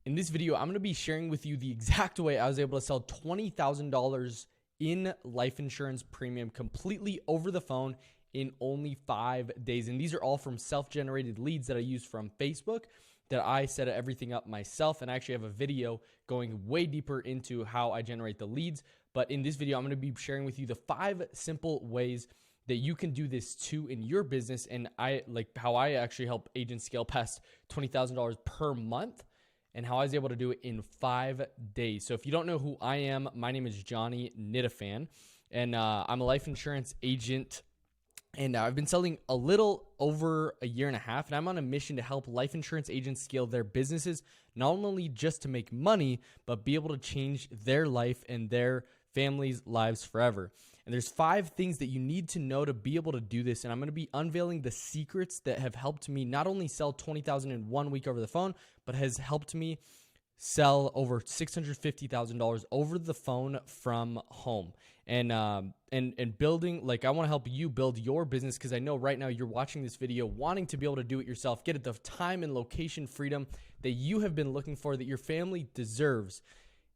In this video, I'm going to be sharing with you the exact way I was able to sell $20,000 in life insurance premium completely over the phone in only 5 days. And these are all from self-generated leads that I use from Facebook that I set everything up myself. And I actually have a video going way deeper into how I generate the leads. But in this video, I'm going to be sharing with you the 5 simple ways that you can do this too in your business. And how I actually help agents scale past $20,000 per month, and how I was able to do it in 5 days. So if you don't know who I am, my name is Johnny Nitafan, and I'm a life insurance agent. And I've been selling a little over a year and a half, and I'm on a mission to help life insurance agents scale their businesses, not only just to make money, but be able to change their life and their families' lives forever. And there's 5 things that you need to know to be able to do this. And I'm going to be unveiling the secrets that have helped me not only sell $20,000 in 1 week over the phone, but has helped me sell over $650,000 over the phone from home. And building, I want to help you build your business, because I know right now you're watching this video wanting to be able to do it yourself, get it the time and location freedom that you have been looking for, that your family deserves.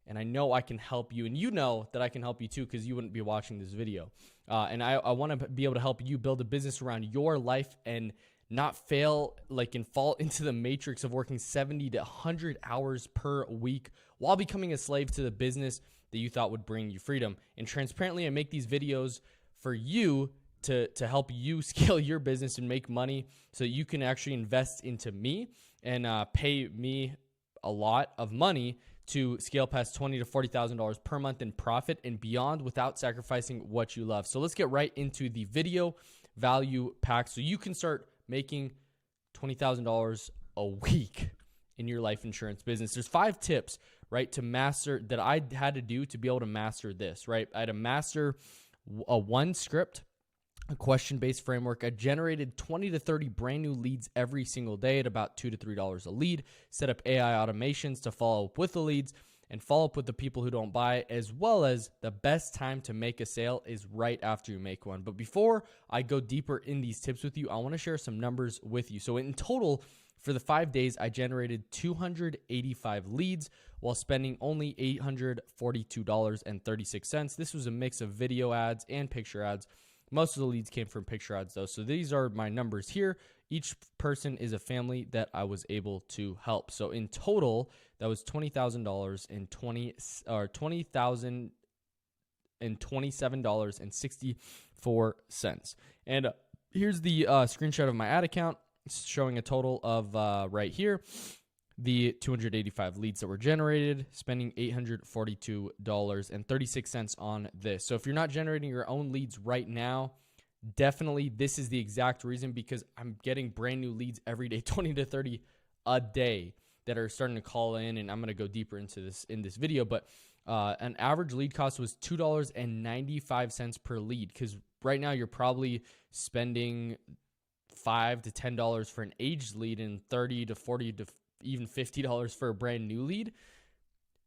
And I know I can help you, and you know that I can help you too, because you wouldn't be watching this video. And I want to be able to help you build a business around your life and not fail, and fall into the matrix of working 70 to 100 hours per week while becoming a slave to the business that you thought would bring you freedom. And transparently, I make these videos for you to help you scale your business and make money so that you can actually invest into me and pay me a lot of money to scale past $20,000 to $40,000 per month in profit and beyond without sacrificing what you love. So let's get right into the video value pack so you can start making $20,000 a week in your life insurance business. There's 5 tips, right, to master that I had to do to be able to master this, right? I had to master a 1 script, a question-based framework. I generated 20 to 30 brand new leads every single day at about $2 to $3 a lead, set up AI automations to follow up with the leads and follow up with the people who don't buy, as well as the best time to make a sale is right after you make one. But before I go deeper in these tips with you, I want to share some numbers with you. So in total, for the 5 days, I generated 285 leads while spending only $842.36. This was a mix of video ads and picture ads. Most of the leads came from picture ads though. So these are my numbers here. Each person is a family that I was able to help. So in total, that was $20,000 and $20,027.64. And here's the screenshot of my ad account. It's showing a total of right here, the 285 leads that were generated, spending $842.36 on this. So if you're not generating your own leads right now, definitely this is the exact reason, because I'm getting brand new leads every day, 20 to 30 a day, that are starting to call in, and I'm going to go deeper into this in this video. But an average lead cost was $2.95 per lead, because right now you're probably spending $5 to $10 for an aged lead and $30 to $40 to even $50 for a brand new lead.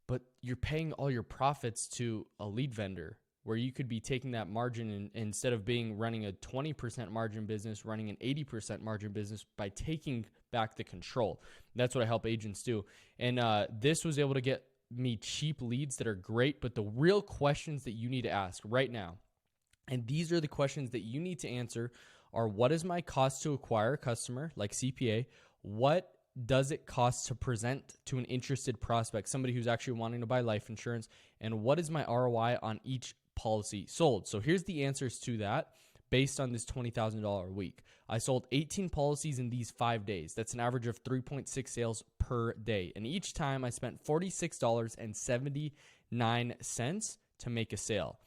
But you're paying all your profits to a lead vendor, where you could be taking that margin and instead of running a 20% margin business, running an 80% margin business by taking back the control. That's what I help agents do. And this was able to get me cheap leads that are great, but the real questions that you need to ask right now, and these are the questions that you need to answer, are: what is my cost to acquire a customer, like CPA? What does it cost to present to an interested prospect, somebody who's actually wanting to buy life insurance? And what is my ROI on each policy sold? So here's the answers to that based on this $20,000 a week. I sold 18 policies in these 5 days. That's an average of 3.6 sales per day. And each time I spent $46.79 to make a sale.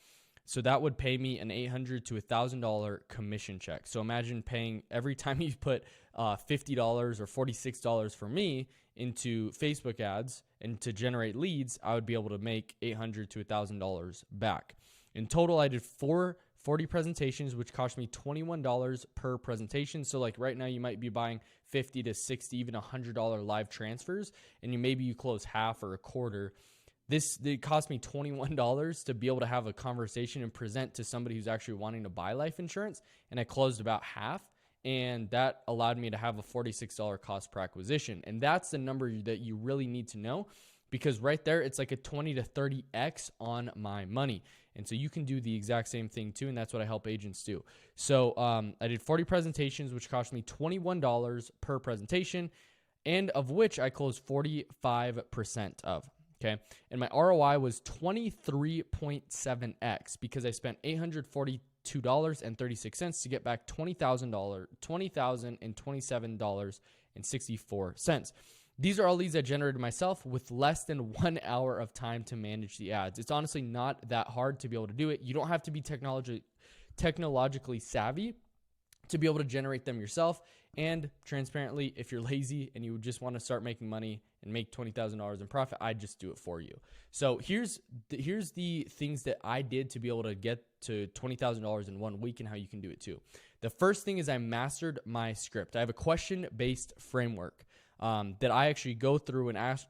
So that would pay me an $800 to $1,000 commission check. So imagine paying every time you put $50 or $46 for me into Facebook ads and to generate leads, I would be able to make $800 to $1,000 back. In total, I did 40 presentations, which cost me $21 per presentation. So right now you might be buying $50 to $60, even $100 live transfers, and maybe you close half or a quarter. It cost me $21 to be able to have a conversation and present to somebody who's actually wanting to buy life insurance, and I closed about half. and that allowed me to have a $46 cost per acquisition. And that's the number that you really need to know, because right there, it's like a 20 to 30x on my money. And so you can do the exact same thing too, and that's what I help agents do. So I did 40 presentations, which cost me $21 per presentation, and of which I closed 45% of. Okay. And my ROI was 23.7x because I spent $842.36 to get back $20,027.64. These are all leads I generated myself with less than 1 hour of time to manage the ads. It's honestly not that hard to be able to do it. You don't have to be technologically savvy to be able to generate them yourself. And transparently, if you're lazy and you just want to start making money and make $20,000 in profit, I just do it for you. So here's the things that I did to be able to get to $20,000 in 1 week and how you can do it too. The first thing is I mastered my script. I have a question-based framework that I actually go through and ask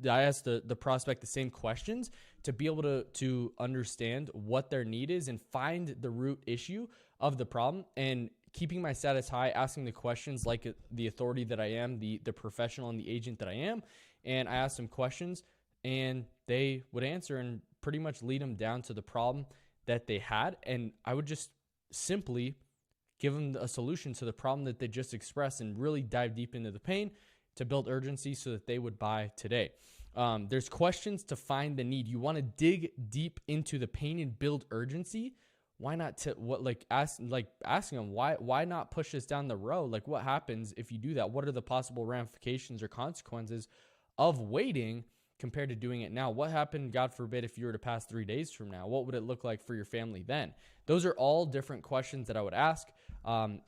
the prospect the same questions to be able to understand what their need is and find the root issue of the problem, and keeping my status high, asking the questions like the authority that I am, the professional and the agent that I am. And I asked them questions and they would answer and pretty much lead them down to the problem that they had. And I would just simply give them a solution to the problem that they just expressed and really dive deep into the pain to build urgency so that they would buy today. There's questions to find the need. You want to dig deep into the pain and build urgency. Why not asking them why not push this down the road? Like, what happens if you do that? What are the possible ramifications or consequences of waiting compared to doing it now? What happened, God forbid, if you were to pass 3 days from now? What would it look like for your family then? Those are all different questions that I would ask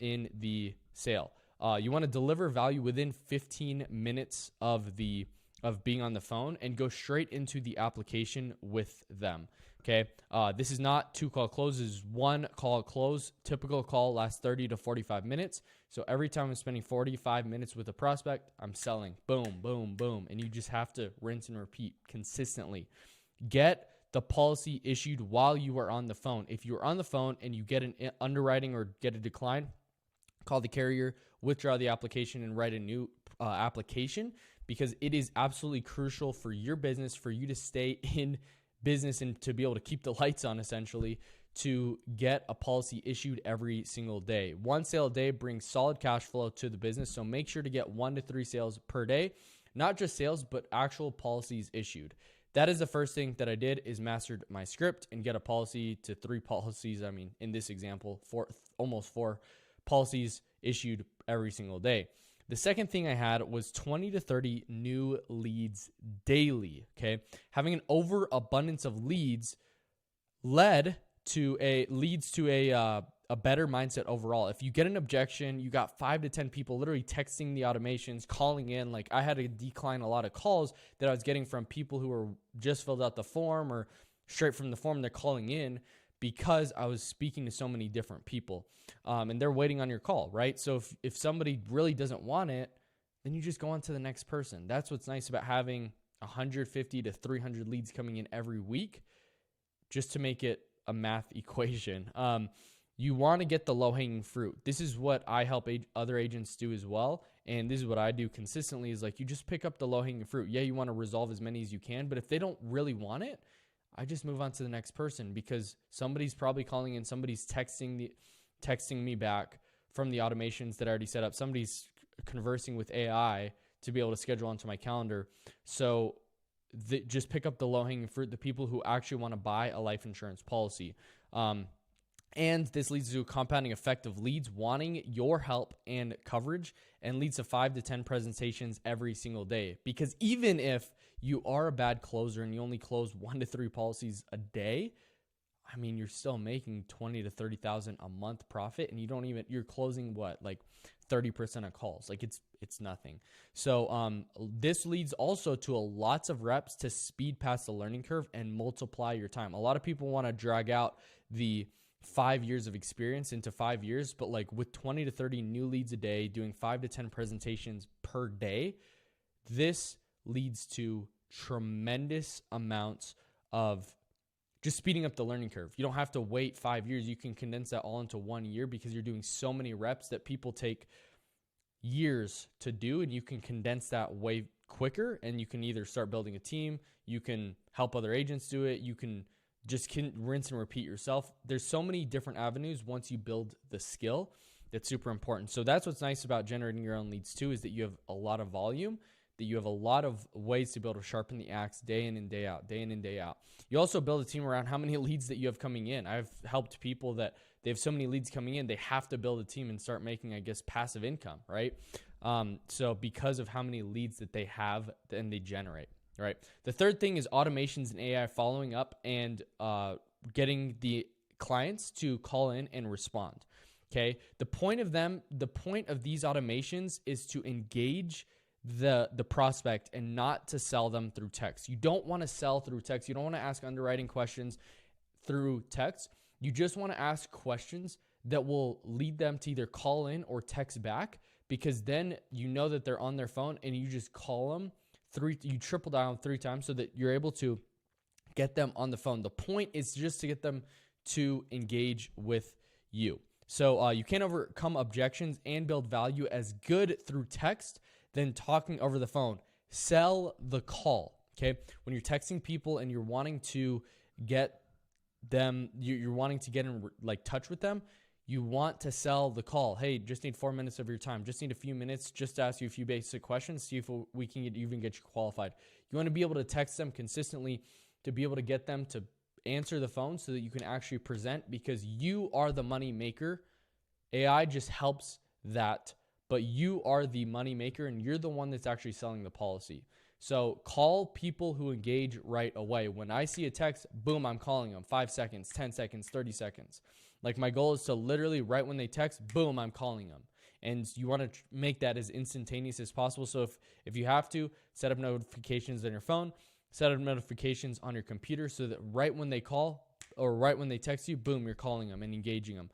in the sale. You want to deliver value within 15 minutes of being on the phone and go straight into the application with them. Okay. This is not 2 call closes, this is 1 call close. Typical call lasts 30 to 45 minutes. So every time I'm spending 45 minutes with a prospect, I'm selling. Boom, boom, boom. And you just have to rinse and repeat consistently. Get the policy issued while you are on the phone. If you're on the phone and you get an underwriting or get a decline, call the carrier, withdraw the application, and write a new application, because it is absolutely crucial for your business, for you to stay in business and to be able to keep the lights on, essentially, to get a policy issued every single day. 1 sale a day brings solid cash flow to the business. So make sure to get 1 to 3 sales per day, not just sales, but actual policies issued. That is the first thing that I did, is mastered my script and get a policy to 3 policies. I mean, in this example, almost 4 policies issued every single day. The second thing I had was 20 to 30 new leads daily, okay? Having an overabundance of leads leads to a better mindset overall. If you get an objection, you got 5 to 10 people literally texting the automations, calling in. Like, I had to decline a lot of calls that I was getting from people who were just filled out the form or straight from the form, they're calling in, because I was speaking to so many different people, and they're waiting on your call, right? So if somebody really doesn't want it, then you just go on to the next person. That's what's nice about having 150 to 300 leads coming in every week, just to make it a math equation. You want to get the low-hanging fruit. This is what I help other agents do as well, and this is what I do consistently, is like, you just pick up the low-hanging fruit. Yeah, you want to resolve as many as you can, but if they don't really want it, I just move on to the next person, because somebody's probably calling in, somebody's texting me back from the automations that I already set up. Somebody's conversing with AI to be able to schedule onto my calendar. So just pick up the low-hanging fruit, the people who actually want to buy a life insurance policy. And this leads to a compounding effect of leads wanting your help and coverage, and leads to 5 to 10 presentations every single day. Because even if you are a bad closer and you only close 1 to 3 policies a day, I mean, you're still making 20 to 30,000 a month profit, and you're closing like 30% of calls. Like, it's nothing. So this leads also to lots of reps to speed past the learning curve and multiply your time. A lot of people want to drag out the 5 years of experience into 5 years, but like with 20 to 30 new leads a day, doing 5 to 10 presentations per day, this leads to tremendous amounts of just speeding up the learning curve. You don't have to wait 5 years. You can condense that all into 1 year because you're doing so many reps that people take years to do, and you can condense that way quicker. And you can either start building a team, you can help other agents do it, you can just rinse and repeat yourself. There's so many different avenues once you build the skill. That's super important. So that's what's nice about generating your own leads too, is that you have a lot of volume, that you have a lot of ways to be able to sharpen the axe day in and day out, day in and day out. You also build a team around how many leads that you have coming in. I've helped people that they have so many leads coming in, they have to build a team and start making, I guess, passive income, right? So because of how many leads that they have and they generate, right? The third thing is automations and AI following up and getting the clients to call in and respond. Okay. The point of these automations is to engage the prospect and not to sell them through text. You don't want to sell through text. You don't want to ask underwriting questions through text. You just want to ask questions that will lead them to either call in or text back, because then you know that they're on their phone and you just call them you triple down 3 times so that you're able to get them on the phone. The point is just to get them to engage with you. So you can't overcome objections and build value as good through text than talking over the phone. Sell the call, okay? When you're texting people and you're wanting to get them, you're wanting to get in like touch with them, you want to sell the call. Hey, just need 4 minutes of your time. Just need a few minutes just to ask you a few basic questions, see if we can even get you qualified. You want to be able to text them consistently to be able to get them to answer the phone so that you can actually present, because you are the money maker. AI just helps that, but you are the money maker and you're the one that's actually selling the policy. So call people who engage right away. When I see a text, boom, I'm calling them. 5 seconds, 10 seconds, 30 seconds. Like my goal is to literally right when they text, boom, I'm calling them. And you want to make that as instantaneous as possible. So if you have to, set up notifications on your phone, set up notifications on your computer so that right when they call or right when they text you, boom, you're calling them and engaging them.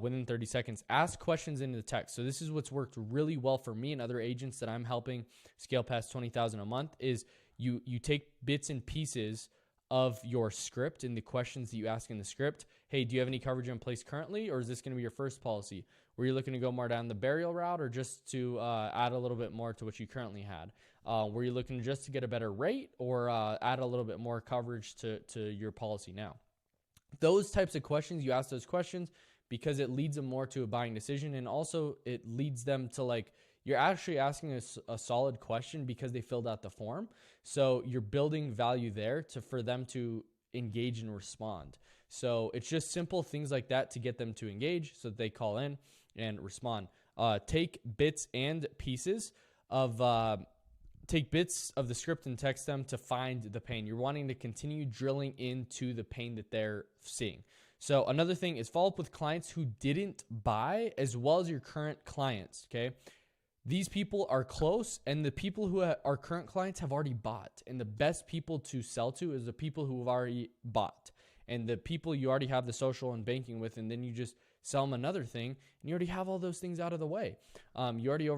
Within 30 seconds. Ask questions into the text. So this is what's worked really well for me and other agents that I'm helping scale past 20,000 a month is you take bits and pieces of your script and the questions that you ask in the script. Hey, do you have any coverage in place currently, or is this going to be your first policy? Were you looking to go more down the burial route or just to add a little bit more to what you currently had? Were you looking just to get a better rate or add a little bit more coverage to your policy now? Those types of questions, you ask those questions, because it leads them more to a buying decision. And also it leads them to like, you're actually asking a solid question because they filled out the form. So you're building value there for them to engage and respond. So it's just simple things like that to get them to engage so that they call in and respond. Take bits of the script and text them to find the pain. You're wanting to continue drilling into the pain that they're seeing. So another thing is follow up with clients who didn't buy as well as your current clients, okay? These people are close, and the people who are current clients have already bought. And the best people to sell to is the people who have already bought. And the people you already have the social and banking with, and then you just sell them another thing, and you already have all those things out of the way. You already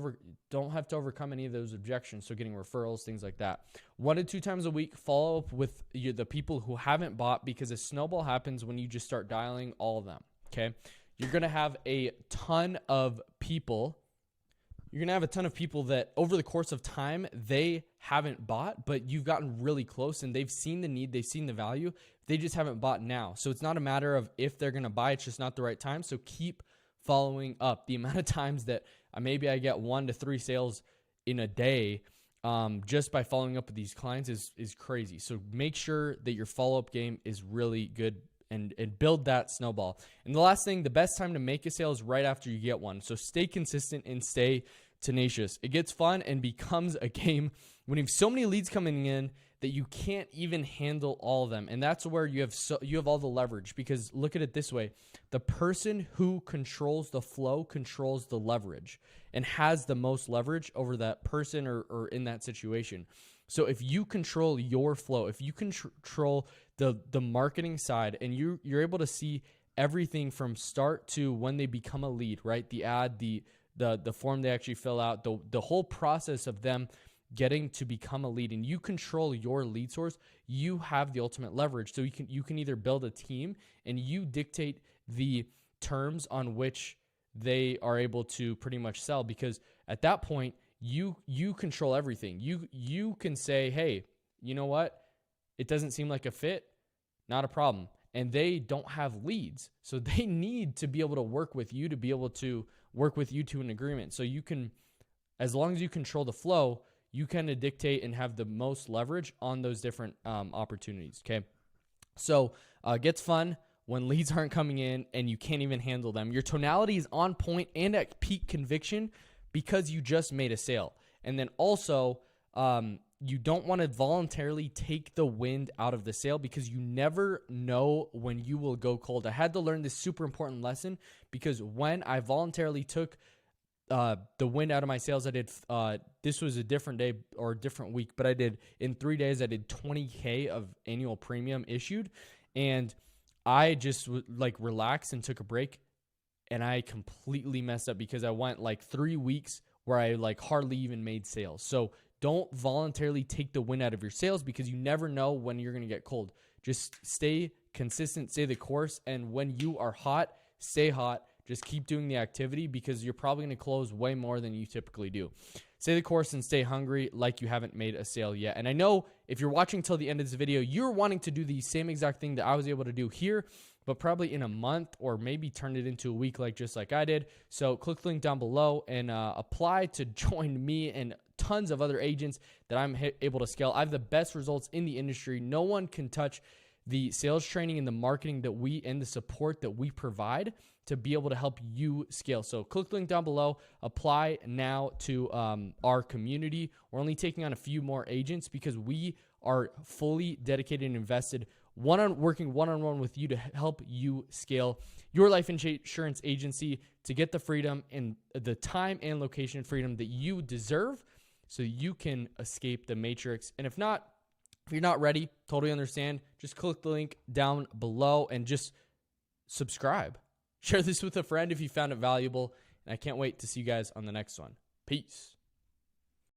don't have to overcome any of those objections, so getting referrals, things like that. 1 to 2 times a week, follow up with the people who haven't bought, because a snowball happens when you just start dialing all of them, okay? You're going to have a ton of people. You're going to have a ton of people that over the course of time, they haven't bought, but you've gotten really close and they've seen the need, they've seen the value. They just haven't bought now. So it's not a matter of if they're going to buy, it's just not the right time. So keep following up. The amount of times that maybe I get 1 to 3 sales in a day just by following up with these clients is crazy. So make sure that your follow-up game is really good and build that snowball. And the last thing, the best time to make a sale is right after you get one. So stay consistent and stay tenacious. It gets fun and becomes a game when you have so many leads coming in that you can't even handle all of them. And that's where you have all the leverage, because look at it this way. The person who controls the flow controls the leverage and has the most leverage over that person or in that situation. So if you control your flow, if you control the marketing side, and you're able to see everything from start to when they become a lead, right? The ad, the form they actually fill out, the whole process of them getting to become a lead and you control your lead source, you have the ultimate leverage. So you can either build a team and you dictate the terms on which they are able to pretty much sell, because at that point you control everything. You can say, hey, you know what? It doesn't seem like a fit. Not a problem. And they don't have leads. So they need to be able to work with you to be able to work with you to an agreement. So you can, as long as you control the flow, you kind of dictate and have the most leverage on those different opportunities. Okay. So it gets fun when leads aren't coming in and you can't even handle them. Your tonality is on point and at peak conviction because you just made a sale. And then also, you don't want to voluntarily take the wind out of the sale because you never know when you will go cold. I had to learn this super important lesson because when I voluntarily took the wind out of my sales, I did, this was a different day or a different week, but I did, in 3 days, I did $20K of annual premium issued. And I just like relaxed and took a break, and I completely messed up because I went like 3 weeks where I like hardly even made sales. So don't voluntarily take the wind out of your sales because you never know when you're going to get cold. Just stay consistent, stay the course. And when you are hot, stay hot. Just keep doing the activity because you're probably going to close way more than you typically do. Stay the course and stay hungry like you haven't made a sale yet. And I know if you're watching till the end of this video, you're wanting to do the same exact thing that I was able to do here, but probably in a month or maybe turn it into a week just like I did. So click the link down below and apply to join me and tons of other agents that I'm able to scale. I have the best results in the industry. No one can touch the sales training and the marketing that we and the support that we provide to be able to help you scale. So click the link down below, apply now to our community. We're only taking on a few more agents because we are fully dedicated and invested working one-on-one with you to help you scale your life insurance agency to get the freedom and the time and location freedom that you deserve so you can escape the matrix. And if you're not ready, totally understand. Just click the link down below and just subscribe. Share this with a friend if you found it valuable. And I can't wait to see you guys on the next one. Peace.